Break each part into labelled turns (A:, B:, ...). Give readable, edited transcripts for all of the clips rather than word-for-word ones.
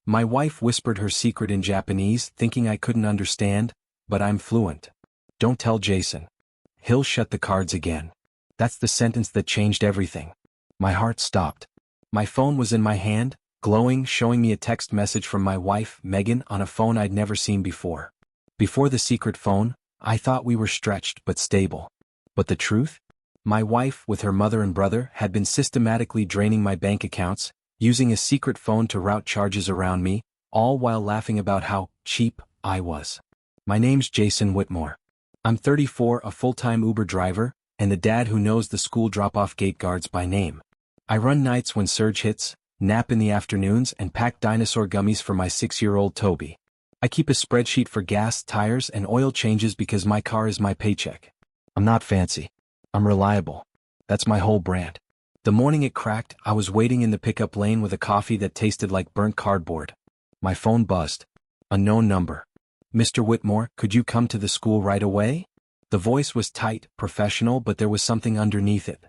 A: My wife whispered her secret in Japanese, thinking I couldn't understand, but I'm fluent. Don't tell Jason. He'll shut the cards again. That's the sentence that changed everything. My heart stopped. My phone was in my hand, glowing, showing me a text message from my wife, Megan, on a phone I'd never seen before. Before the secret phone, I thought we were stretched but stable. But the truth? My wife, with her mother and brother, had been systematically draining my bank accounts, using a secret phone to route charges around me, all while laughing about how cheap I was. My name's Jason Whitmore. I'm 34, a full-time Uber driver, and the dad who knows the school drop-off gate guards by name. I run nights when surge hits, nap in the afternoons, and pack dinosaur gummies for my 6-year-old Toby. I keep a spreadsheet for gas, tires, and oil changes because my car is my paycheck. I'm not fancy. I'm reliable. That's my whole brand. The morning it cracked, I was waiting in the pickup lane with a coffee that tasted like burnt cardboard. My phone buzzed. Unknown number. Mr. Whitmore, could you come to the school right away? The voice was tight, professional, but there was something underneath it.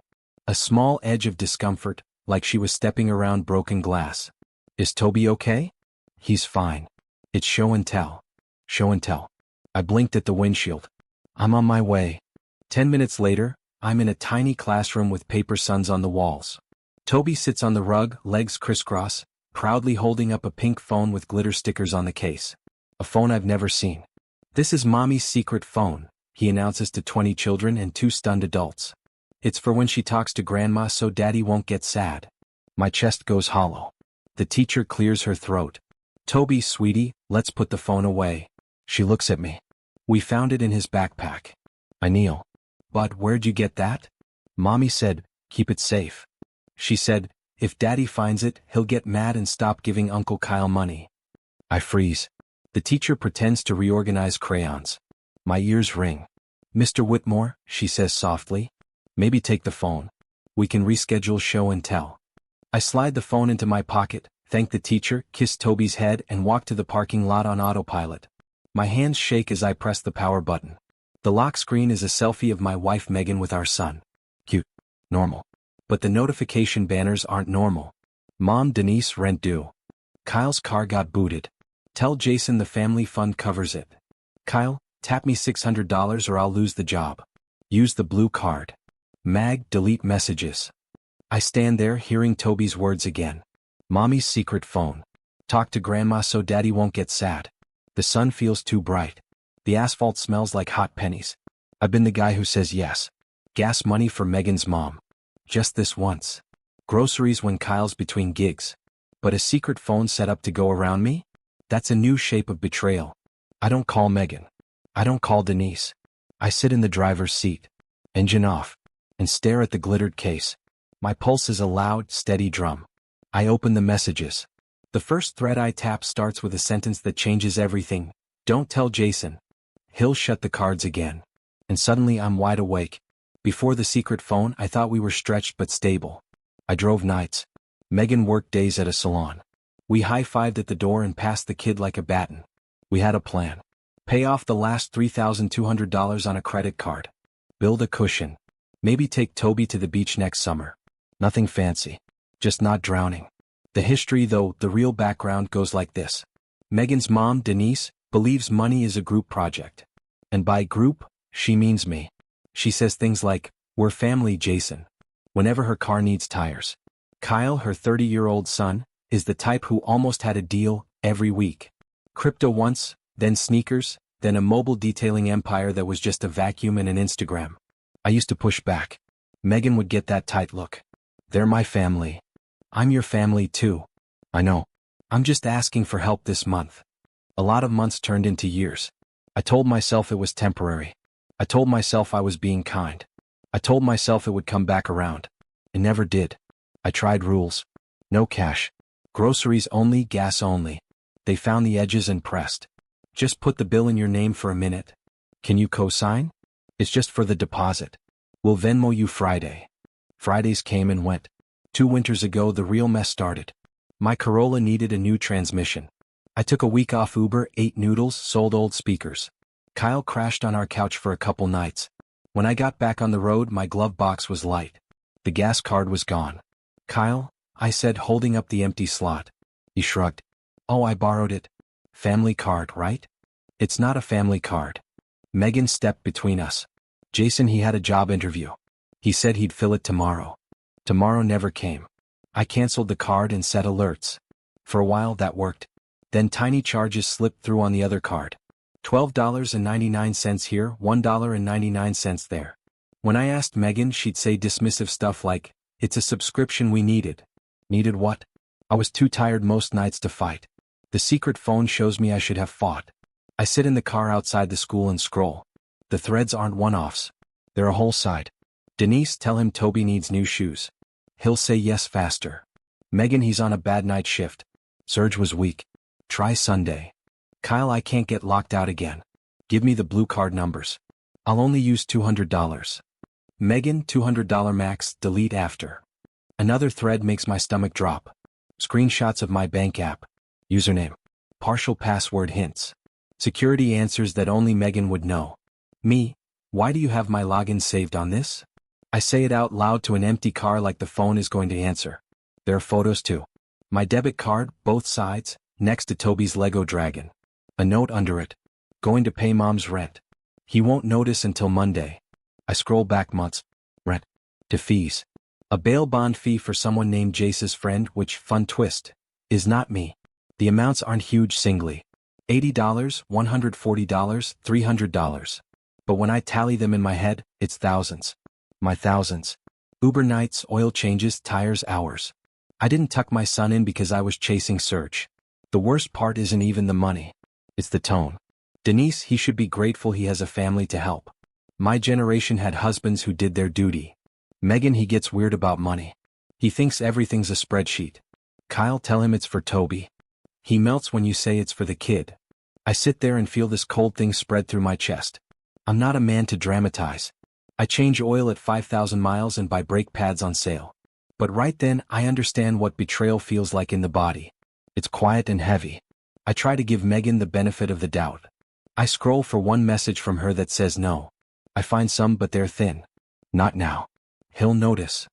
A: A small edge of discomfort, like she was stepping around broken glass. Is Toby okay? He's fine. It's show and tell. Show and tell. I blinked at the windshield. I'm on my way. 10 minutes later, I'm in a tiny classroom with paper suns on the walls. Toby sits on the rug, legs crisscross, proudly holding up a pink phone with glitter stickers on the case. A phone I've never seen. This is Mommy's secret phone, he announces to 20 children and 2 stunned adults. It's for when she talks to Grandma so Daddy won't get sad. My chest goes hollow. The teacher clears her throat. Toby, sweetie, let's put the phone away. She looks at me. We found it in his backpack. I kneel. But where'd you get that? Mommy said, keep it safe. She said, if Daddy finds it, he'll get mad and stop giving Uncle Kyle money. I freeze. The teacher pretends to reorganize crayons. My ears ring. Mr. Whitmore, she says softly. Maybe take the phone. We can reschedule show and tell. I slide the phone into my pocket, thank the teacher, kiss Toby's head, and walk to the parking lot on autopilot. My hands shake as I press the power button. The lock screen is a selfie of my wife Megan with our son. Cute. Normal. But the notification banners aren't normal. Mom, Denise, rent due. Kyle's car got booted. Tell Jason the family fund covers it. Kyle, tap me $600 or I'll lose the job. Use the blue card. Mag, delete messages. I stand there hearing Toby's words again. Mommy's secret phone. Talk to Grandma so Daddy won't get sad. The sun feels too bright. The asphalt smells like hot pennies. I've been the guy who says yes. Gas money for Megan's mom. Just this once. Groceries when Kyle's between gigs. But a secret phone set up to go around me? That's a new shape of betrayal. I don't call Megan. I don't call Denise. I sit in the driver's seat. Engine off. And stare at the glittered case. My pulse is a loud, steady drum. I open the messages. The first thread I tap starts with a sentence that changes everything. Don't tell Jason. He'll shut the cards again. And suddenly I'm wide awake. Before the secret phone, I thought we were stretched but stable. I drove nights. Megan worked days at a salon. We high-fived at the door and passed the kid like a baton. We had a plan. Pay off the last $3,200 on a credit card. Build a cushion. Maybe take Toby to the beach next summer. Nothing fancy. Just not drowning. The history, though, the real background goes like this. Megan's mom, Denise, believes money is a group project. And by group, she means me. She says things like, we're family, Jason. Whenever her car needs tires. Kyle, her 30-year-old son, is the type who almost had a deal every week. Crypto once, then sneakers, then a mobile detailing empire that was just a vacuum and an Instagram. I used to push back. Megan would get that tight look. They're my family. I'm your family too. I know. I'm just asking for help this month. A lot of months turned into years. I told myself it was temporary. I told myself I was being kind. I told myself it would come back around. It never did. I tried rules. No cash. Groceries only, gas only. They found the edges and pressed. Just put the bill in your name for a minute. Can you co-sign? It's just for the deposit. We'll Venmo you Friday. Fridays came and went. 2 winters ago the real mess started. My Corolla needed a new transmission. I took a week off Uber, ate noodles, sold old speakers. Kyle crashed on our couch for a couple nights. When I got back on the road, my glove box was light. The gas card was gone. Kyle, I said, holding up the empty slot. He shrugged. Oh, I borrowed it. Family card, right? It's not a family card. Megan stepped between us. Jason, he had a job interview. He said he'd fill it tomorrow. Tomorrow never came. I canceled the card and set alerts. For a while that worked. Then tiny charges slipped through on the other card. $12.99 here, $1.99 there. When I asked Megan, she'd say dismissive stuff like, "It's a subscription we needed." Needed what? I was too tired most nights to fight. The secret phone shows me I should have fought. I sit in the car outside the school and scroll. The threads aren't one-offs. They're a whole side. Denise, tell him Toby needs new shoes. He'll say yes faster. Megan, he's on a bad night shift. Serge was weak. Try Sunday. Kyle, I can't get locked out again. Give me the blue card numbers. I'll only use $200. Megan, $200 max, delete after. Another thread makes my stomach drop. Screenshots of my bank app. Username. Partial password hints. Security answers that only Megan would know. Me, why do you have my login saved on this? I say it out loud to an empty car like the phone is going to answer. There are photos too. My debit card, both sides, next to Toby's Lego dragon. A note under it. Going to pay mom's rent. He won't notice until Monday. I scroll back months. Rent. To fees. A bail bond fee for someone named Jace's friend, which, fun twist, is not me. The amounts aren't huge singly. $80, $140, $300. But when I tally them in my head, it's thousands. My thousands. Uber nights, oil changes, tires, hours. I didn't tuck my son in because I was chasing Serge. The worst part isn't even the money. It's the tone. Denise, he should be grateful he has a family to help. My generation had husbands who did their duty. Megan, he gets weird about money. He thinks everything's a spreadsheet. Kyle, tell him it's for Toby. He melts when you say it's for the kid. I sit there and feel this cold thing spread through my chest. I'm not a man to dramatize. I change oil at 5,000 miles and buy brake pads on sale. But right then, I understand what betrayal feels like in the body. It's quiet and heavy. I try to give Megan the benefit of the doubt. I scroll for one message from her that says no. I find some, but they're thin. Not now. He'll notice.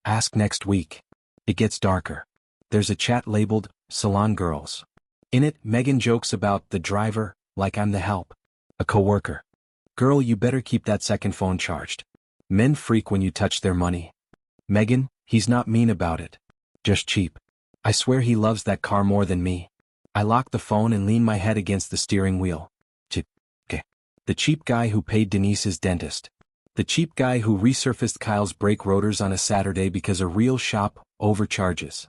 A: Ask next week. It gets darker. There's a chat labeled, Salon Girls. In it, Megan jokes about the driver, like I'm the help. A coworker. Girl, you better keep that second phone charged. Men freak when you touch their money. Megan, he's not mean about it. Just cheap. I swear he loves that car more than me. I lock the phone and lean my head against the steering wheel. Okay. The cheap guy who paid Denise's dentist. The cheap guy who resurfaced Kyle's brake rotors on a Saturday because a real shop overcharges.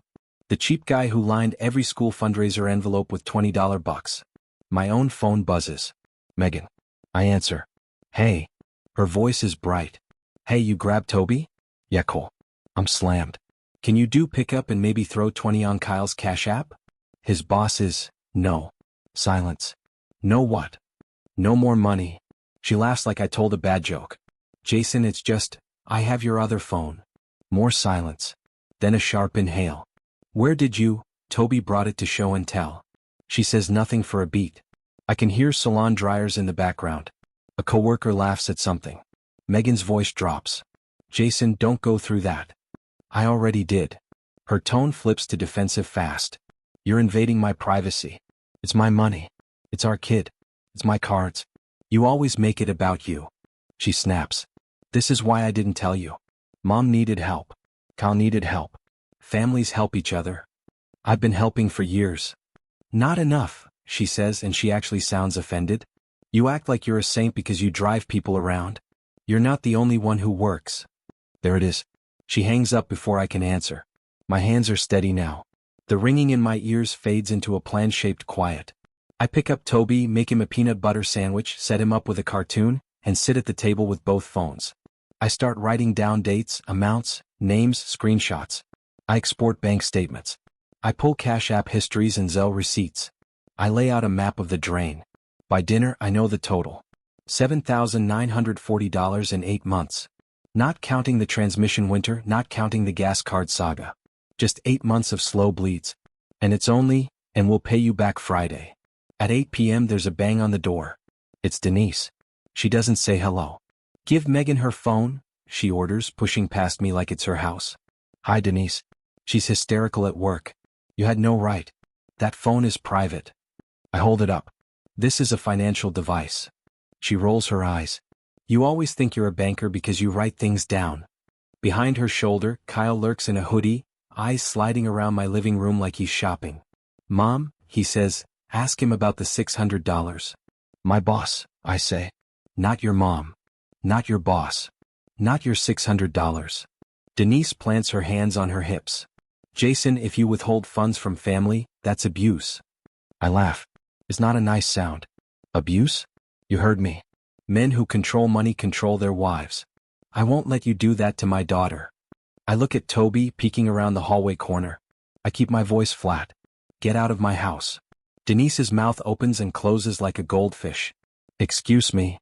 A: The cheap guy who lined every school fundraiser envelope with $20 bucks. My own phone buzzes. Megan. I answer. Hey. Her voice is bright. Hey, you grab Toby? Yeah, cool. I'm slammed. Can you do pickup and maybe throw 20 on Kyle's Cash App? His boss is, no. Silence. No what? No more money. She laughs like I told a bad joke. Jason, it's just, I have your other phone. More silence. Then a sharp inhale. Where did you? Toby brought it to show and tell. She says nothing for a beat. I can hear salon dryers in the background. A coworker laughs at something. Megan's voice drops. Jason, don't go through that. I already did. Her tone flips to defensive fast. You're invading my privacy. It's my money. It's our kid. It's my cards. You always make it about you. She snaps. This is why I didn't tell you. Mom needed help. Kyle needed help. Families help each other. I've been helping for years. Not enough, she says, and she actually sounds offended. You act like you're a saint because you drive people around. You're not the only one who works. There it is. She hangs up before I can answer. My hands are steady now. The ringing in my ears fades into a plan-shaped quiet. I pick up Toby, make him a peanut butter sandwich, set him up with a cartoon, and sit at the table with both phones. I start writing down dates, amounts, names, screenshots. I export bank statements. I pull Cash App histories and Zelle receipts. I lay out a map of the drain. By dinner, I know the total. $7,940 in 8 months. Not counting the transmission winter, not counting the gas card saga. Just 8 months of slow bleeds. And it's only, and we'll pay you back Friday. At 8 p.m. there's a bang on the door. It's Denise. She doesn't say hello. Give Megan her phone, she orders, pushing past me like it's her house. Hi, Denise. She's hysterical at work. You had no right. That phone is private. I hold it up. This is a financial device. She rolls her eyes. You always think you're a banker because you write things down. Behind her shoulder, Kyle lurks in a hoodie, eyes sliding around my living room like he's shopping. Mom, he says, ask him about the $600. My boss, I say. Not your mom. Not your boss. Not your $600. Denise plants her hands on her hips. Jason, if you withhold funds from family, that's abuse. I laugh. It's not a nice sound. Abuse? You heard me. Men who control money control their wives. I won't let you do that to my daughter. I look at Toby peeking around the hallway corner. I keep my voice flat. Get out of my house. Denise's mouth opens and closes like a goldfish. Excuse me.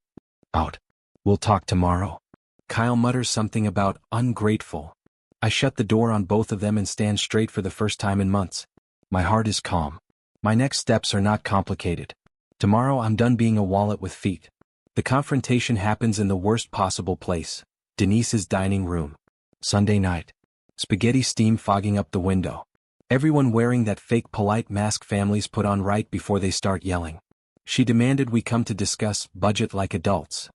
A: Out. We'll talk tomorrow. Kyle mutters something about ungrateful. I shut the door on both of them and stand straight for the first time in months. My heart is calm. My next steps are not complicated. Tomorrow I'm done being a wallet with feet. The confrontation happens in the worst possible place, Denise's dining room. Sunday night. Spaghetti steam fogging up the window. Everyone wearing that fake polite mask families put on right before they start yelling. She demanded we come to discuss budget like adults.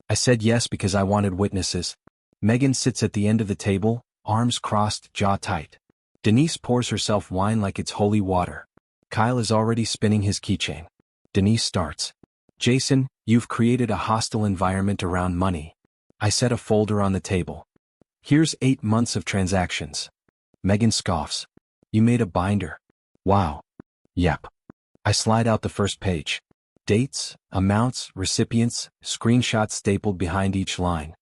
A: I said yes because I wanted witnesses. Megan sits at the end of the table, arms crossed, jaw tight. Denise pours herself wine like it's holy water. Kyle is already spinning his keychain. Denise starts. Jason, you've created a hostile environment around money. I set a folder on the table. Here's 8 months of transactions. Megan scoffs. You made a binder. Wow. Yep. I slide out the first page. Dates, amounts, recipients, screenshots stapled behind each line.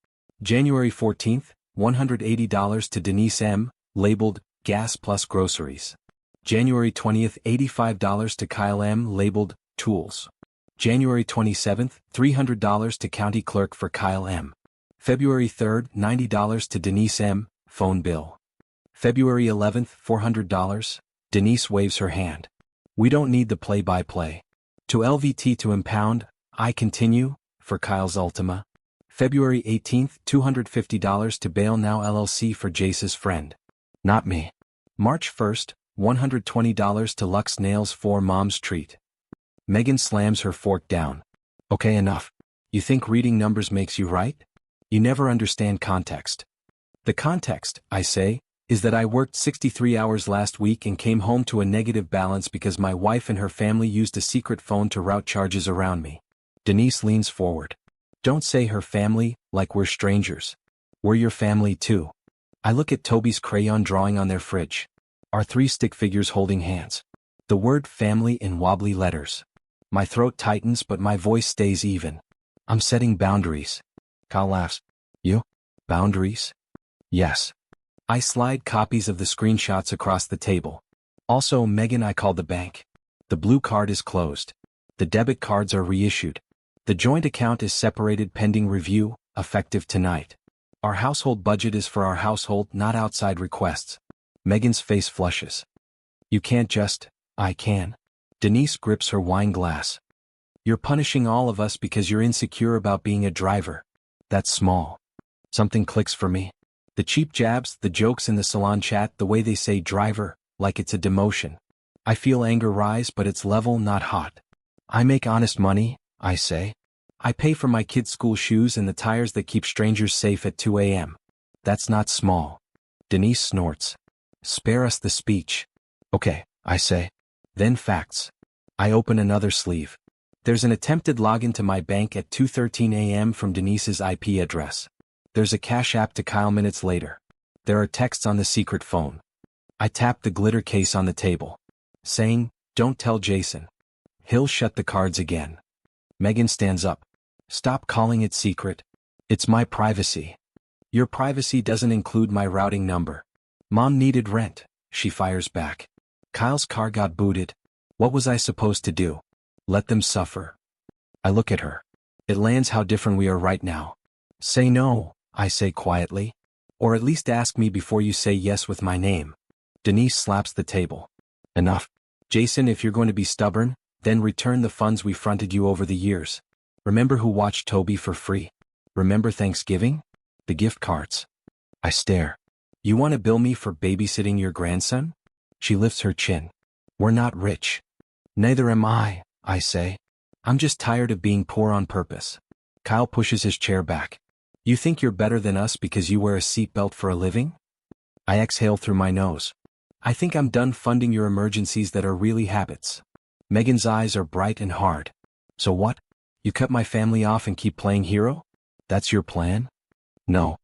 A: January 14th, $180 to Denise M., labeled, gas plus groceries. January 20th, $85 to Kyle M., labeled, tools. January 27th, $300 to county clerk for Kyle M. February 3rd, $90 to Denise M., phone bill. February 11th, $400, Denise waves her hand. We don't need the play-by-play. To LVT to impound, I continue, for Kyle's Ultima. February 18th, $250 to Bail Now LLC for Jace's friend. Not me. March 1st, $120 to Lux Nails for Mom's treat. Megan slams her fork down. Okay, enough. You think reading numbers makes you right? You never understand context. The context, I say, is that I worked 63 hours last week and came home to a negative balance because my wife and her family used a secret phone to route charges around me. Denise leans forward. Don't say her family, like we're strangers. We're your family too. I look at Toby's crayon drawing on their fridge. Our 3 stick figures holding hands. The word family in wobbly letters. My throat tightens but my voice stays even. I'm setting boundaries. Kyle laughs. You? Boundaries? Yes. I slide copies of the screenshots across the table. Also, Megan, I called the bank. The blue card is closed. The debit cards are reissued. The joint account is separated pending review, effective tonight. Our household budget is for our household, not outside requests. Megan's face flushes. You can't just, I can. Denise grips her wine glass. You're punishing all of us because you're insecure about being a driver. That's small. Something clicks for me. The cheap jabs, the jokes in the salon chat, the way they say driver, like it's a demotion. I feel anger rise but it's level, not hot. I make honest money, I say. I pay for my kids' school shoes and the tires that keep strangers safe at 2 a.m. That's not small. Denise snorts. Spare us the speech. Okay, I say. Then facts. I open another sleeve. There's an attempted login to my bank at 2:13 a.m. from Denise's IP address. There's a Cash App to Kyle minutes later. There are texts on the secret phone. I tap the glitter case on the table, saying, don't tell Jason. He'll shut the cards again. Megan stands up. Stop calling it secret. It's my privacy. Your privacy doesn't include my routing number. Mom needed rent, she fires back. Kyle's car got booted. What was I supposed to do? Let them suffer. I look at her. It lands how different we are right now. Say no, I say quietly. Or at least ask me before you say yes with my name. Denise slaps the table. Enough. Jason, if you're going to be stubborn, then return the funds we fronted you over the years. Remember who watched Toby for free? Remember Thanksgiving? The gift cards. I stare. You want to bill me for babysitting your grandson? She lifts her chin. We're not rich. Neither am I say. I'm just tired of being poor on purpose. Kyle pushes his chair back. You think you're better than us because you wear a seatbelt for a living? I exhale through my nose. I think I'm done funding your emergencies that are really habits. Megan's eyes are bright and hard. So what? You cut my family off and keep playing hero? That's your plan? No.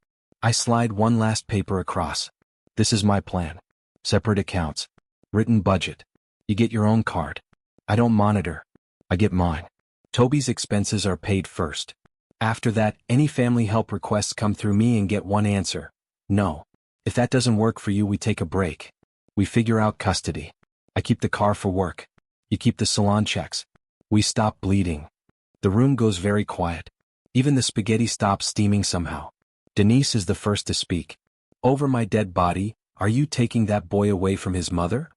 A: I slide one last paper across. This is my plan. Separate accounts. Written budget. You get your own card. I don't monitor. I get mine. Toby's expenses are paid first. After that, any family help requests come through me and get one answer. No. If that doesn't work for you, we take a break. We figure out custody. I keep the car for work. You keep the salon checks. We stop bleeding. The room goes very quiet. Even the spaghetti stops steaming somehow. Denise is the first to speak. Over my dead body, are you taking that boy away from his mother?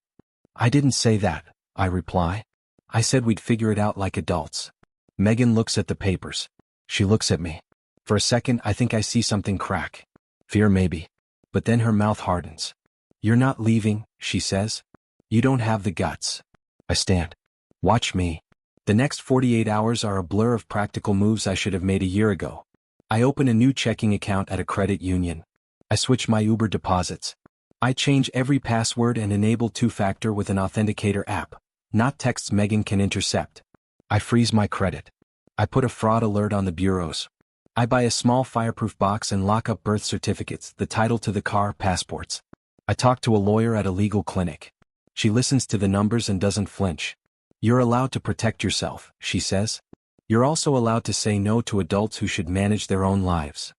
A: I didn't say that, I reply. I said we'd figure it out like adults. Megan looks at the papers. She looks at me. For a second, I think I see something crack. Fear maybe. But then her mouth hardens. You're not leaving, she says. You don't have the guts. I stand. Watch me. The next 48 hours are a blur of practical moves I should have made a year ago. I open a new checking account at a credit union. I switch my Uber deposits. I change every password and enable two-factor with an authenticator app. Not texts Megan can intercept. I freeze my credit. I put a fraud alert on the bureaus. I buy a small fireproof box and lock up birth certificates, the title to the car, passports. I talk to a lawyer at a legal clinic. She listens to the numbers and doesn't flinch. You're allowed to protect yourself, she says. You're also allowed to say no to adults who should manage their own lives.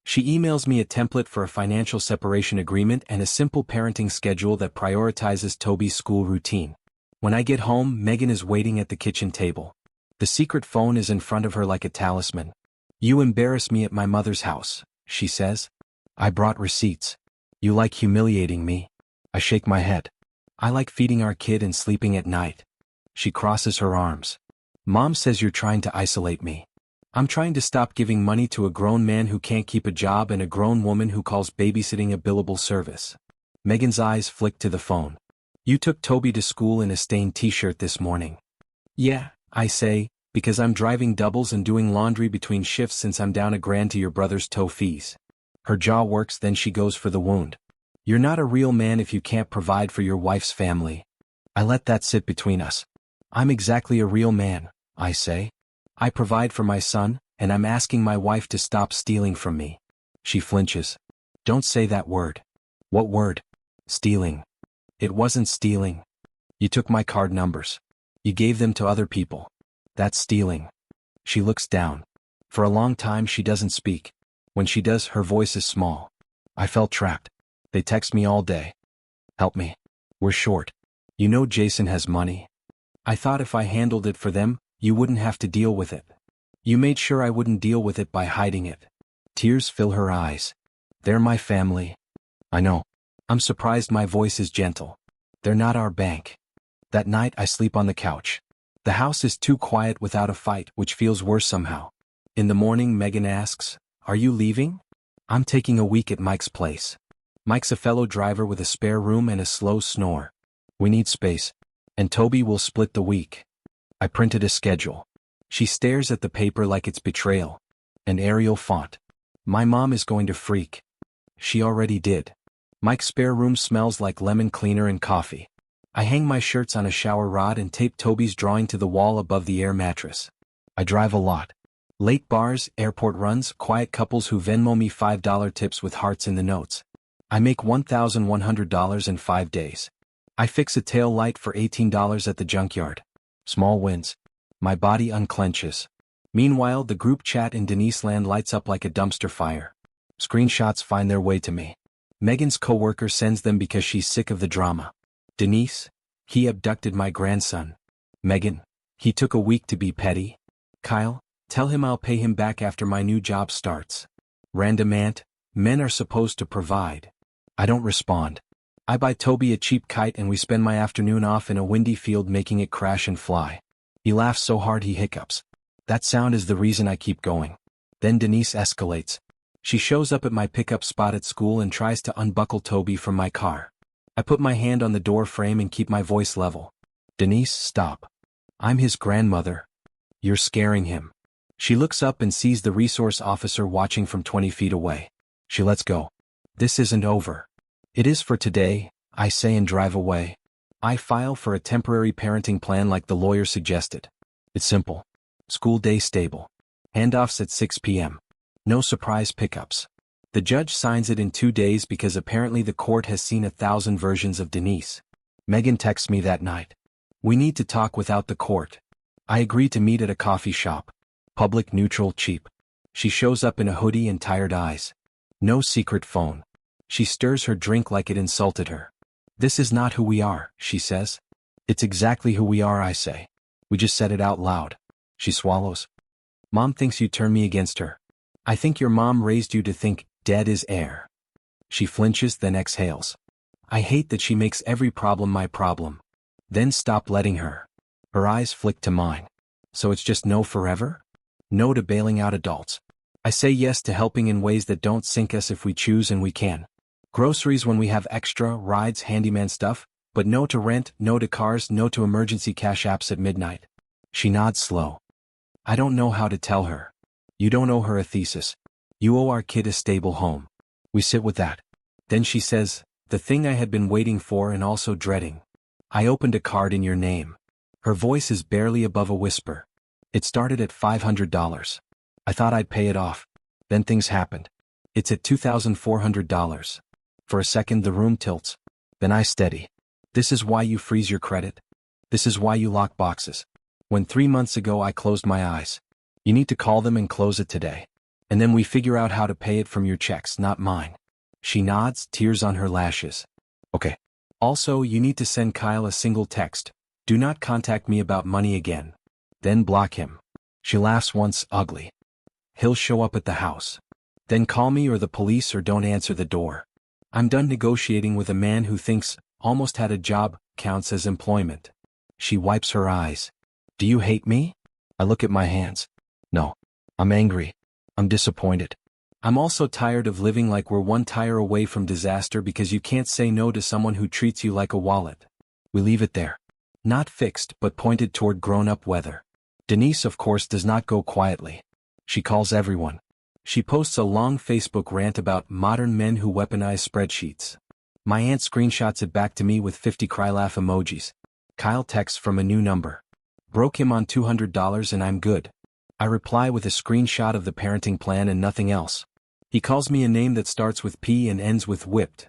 A: She emails me a template for a financial separation agreement and a simple parenting schedule that prioritizes Toby's school routine. When I get home, Megan is waiting at the kitchen table. The secret phone is in front of her like a talisman. You embarrass me at my mother's house, she says. I brought receipts. You like humiliating me? I shake my head. I like feeding our kid and sleeping at night. She crosses her arms. Mom says you're trying to isolate me. I'm trying to stop giving money to a grown man who can't keep a job and a grown woman who calls babysitting a billable service. Megan's eyes flick to the phone. You took Toby to school in a stained t-shirt this morning. Yeah, I say, because I'm driving doubles and doing laundry between shifts since I'm down $1,000 to your brother's tow fees. Her jaw works, then she goes for the wound. You're not a real man if you can't provide for your wife's family. I let that sit between us. I'm exactly a real man, I say. I provide for my son, and I'm asking my wife to stop stealing from me. She flinches. Don't say that word. What word? Stealing. It wasn't stealing. You took my card numbers. You gave them to other people. That's stealing. She looks down. For a long time she doesn't speak. When she does, her voice is small. I felt trapped. They text me all day. Help me. We're short. You know Jason has money. I thought if I handled it for them, you wouldn't have to deal with it. You made sure I wouldn't deal with it by hiding it. Tears fill her eyes. They're my family. I know. I'm surprised my voice is gentle. They're not our bank. That night I sleep on the couch. The house is too quiet without a fight, which feels worse somehow. In the morning, Megan asks, Are you leaving? I'm taking a week at Mike's place. Mike's a fellow driver with a spare room and a slow snore. We need space. And Toby will split the week. I printed a schedule. She stares at the paper like it's betrayal. An Arial font. My mom is going to freak. She already did. Mike's spare room smells like lemon cleaner and coffee. I hang my shirts on a shower rod and tape Toby's drawing to the wall above the air mattress. I drive a lot. Late bars, airport runs, quiet couples who Venmo me $5 tips with hearts in the notes. I make $1,100 in 5 days. I fix a tail light for $18 at the junkyard. Small wins. My body unclenches. Meanwhile, the group chat in Deniseland lights up like a dumpster fire. Screenshots find their way to me. Megan's coworker sends them because she's sick of the drama. Denise, he abducted my grandson. Megan, he took a week to be petty. Kyle, tell him I'll pay him back after my new job starts. Random aunt, men are supposed to provide. I don't respond. I buy Toby a cheap kite and we spend my afternoon off in a windy field making it crash and fly. He laughs so hard he hiccups. That sound is the reason I keep going. Then Denise escalates. She shows up at my pickup spot at school and tries to unbuckle Toby from my car. I put my hand on the door frame and keep my voice level. Denise, stop. I'm his grandmother. You're scaring him. She looks up and sees the resource officer watching from 20 feet away. She lets go. This isn't over. It is for today, I say and drive away. I file for a temporary parenting plan like the lawyer suggested. It's simple. School day stable. Handoffs at 6 p.m. No surprise pickups. The judge signs it in 2 days because apparently the court has seen 1,000 versions of Denise. Megan texts me that night. We need to talk without the court. I agree to meet at a coffee shop. Public, neutral, cheap. She shows up in a hoodie and tired eyes. No secret phone. She stirs her drink like it insulted her. This is not who we are, she says. It's exactly who we are, I say. We just said it out loud. She swallows. Mom thinks you turn me against her. I think your mom raised you to think dead is air. She flinches, then exhales. I hate that she makes every problem my problem. Then stop letting her. Her eyes flick to mine. So it's just no forever? No to bailing out adults. I say yes to helping in ways that don't sink us if we choose and we can. Groceries when we have extra, rides, handyman stuff, but no to rent, no to cars, no to emergency cash apps at midnight. She nods slow. I don't know how to tell her. You don't owe her a thesis. You owe our kid a stable home. We sit with that. Then she says, the thing I had been waiting for and also dreading. I opened a card in your name. Her voice is barely above a whisper. It started at $500. I thought I'd pay it off. Then things happened. It's at $2,400. For a second the room tilts. Then I steady. This is why you freeze your credit? This is why you lock boxes. When 3 months ago I closed my eyes. You need to call them and close it today. And then we figure out how to pay it from your checks, not mine. She nods, tears on her lashes. Okay. Also, you need to send Kyle a single text. Do not contact me about money again. Then block him. She laughs once, ugly. He'll show up at the house. Then call me or the police or don't answer the door. I'm done negotiating with a man who thinks almost had a job counts as employment. She wipes her eyes. Do you hate me? I look at my hands. No. I'm angry. I'm disappointed. I'm also tired of living like we're one tire away from disaster because you can't say no to someone who treats you like a wallet. We leave it there. Not fixed but pointed toward grown-up weather. Denise, of course, does not go quietly. She calls everyone. She posts a long Facebook rant about modern men who weaponize spreadsheets. My aunt screenshots it back to me with 50 cry laugh emojis. Kyle texts from a new number. Broke him on $200 and I'm good. I reply with a screenshot of the parenting plan and nothing else. He calls me a name that starts with P and ends with whipped.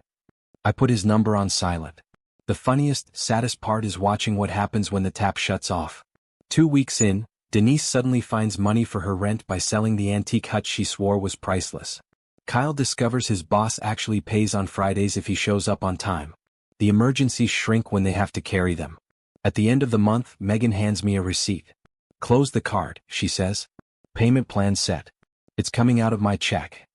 A: I put his number on silent. The funniest, saddest part is watching what happens when the tap shuts off. 2 weeks in, Denise suddenly finds money for her rent by selling the antique hut she swore was priceless. Kyle discovers his boss actually pays on Fridays if he shows up on time. The emergencies shrink when they have to carry them. At the end of the month, Megan hands me a receipt. Close the card, she says. Payment plan set. It's coming out of my check.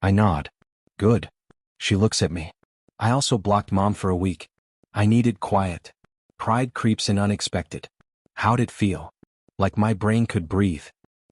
A: I nod. Good. She looks at me. I also blocked Mom for a week. I needed quiet. Pride creeps in unexpected. How'd it feel? Like my brain could breathe.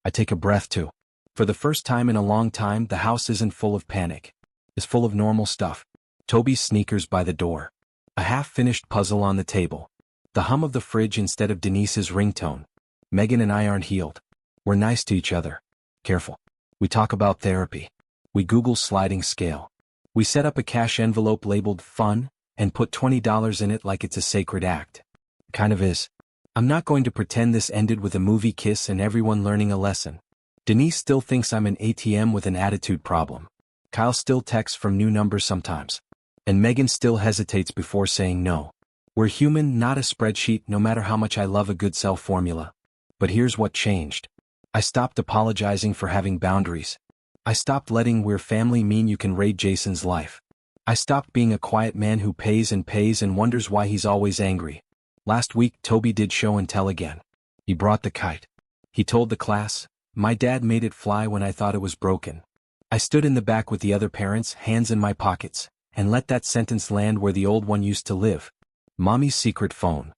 A: I take a breath too. For the first time in a long time, the house isn't full of panic. It's full of normal stuff. Toby's sneakers by the door. A half-finished puzzle on the table. The hum of the fridge instead of Denise's ringtone. Megan and I aren't healed. We're nice to each other. Careful. We talk about therapy. We Google sliding scale. We set up a cash envelope labeled fun and put $20 in it like it's a sacred act. Kind of is. I'm not going to pretend this ended with a movie kiss and everyone learning a lesson. Denise still thinks I'm an ATM with an attitude problem. Kyle still texts from new numbers sometimes. And Megan still hesitates before saying no. We're human, not a spreadsheet, no matter how much I love a good self formula. But here's what changed. I stopped apologizing for having boundaries. I stopped letting we're family mean you can raid Jason's life. I stopped being a quiet man who pays and wonders why he's always angry. Last week, Toby did show and tell again. He brought the kite. He told the class, my dad made it fly when I thought it was broken. I stood in the back with the other parents, hands in my pockets, and let that sentence land where the old one used to live. Mommy's secret phone.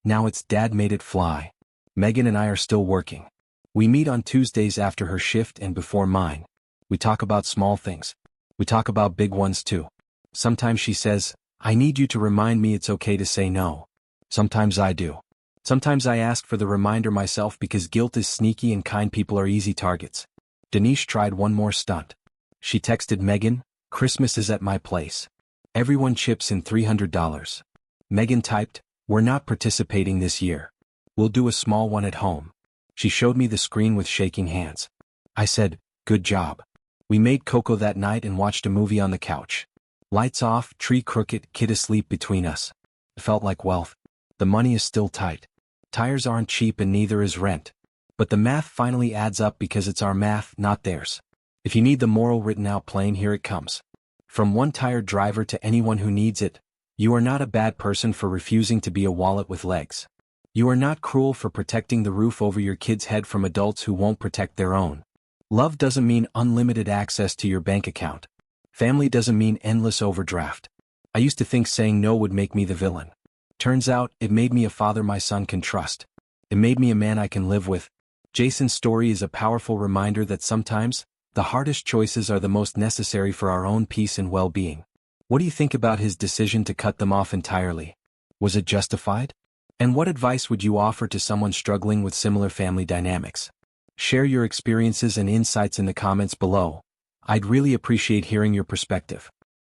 A: Now it's Dad made it fly. Megan and I are still working. We meet on Tuesdays after her shift and before mine. We talk about small things. We talk about big ones too. Sometimes she says, I need you to remind me it's okay to say no. Sometimes I do. Sometimes I ask for the reminder myself because guilt is sneaky and kind people are easy targets. Denise tried one more stunt. She texted Megan, "Christmas is at my place. Everyone chips in $300. Megan typed, "We're not participating this year. We'll do a small one at home." She showed me the screen with shaking hands. I said, "Good job." We made cocoa that night and watched a movie on the couch. Lights off, tree crooked, kid asleep between us. It felt like wealth. The money is still tight. Tires aren't cheap and neither is rent. But the math finally adds up because it's our math, not theirs. If you need the moral written out plain, here it comes. From one tired driver to anyone who needs it, you are not a bad person for refusing to be a wallet with legs. You are not cruel for protecting the roof over your kid's head from adults who won't protect their own. Love doesn't mean unlimited access to your bank account. Family doesn't mean endless overdraft. I used to think saying no would make me the villain. Turns out, it made me a father my son can trust. It made me a man I can live with. Jason's story is a powerful reminder that sometimes, the hardest choices are the most necessary for our own peace and well-being. What do you think about his decision to cut them off entirely? Was it justified? And what advice would you offer to someone struggling with similar family dynamics? Share your experiences and insights in the comments below. I'd really appreciate hearing your perspective.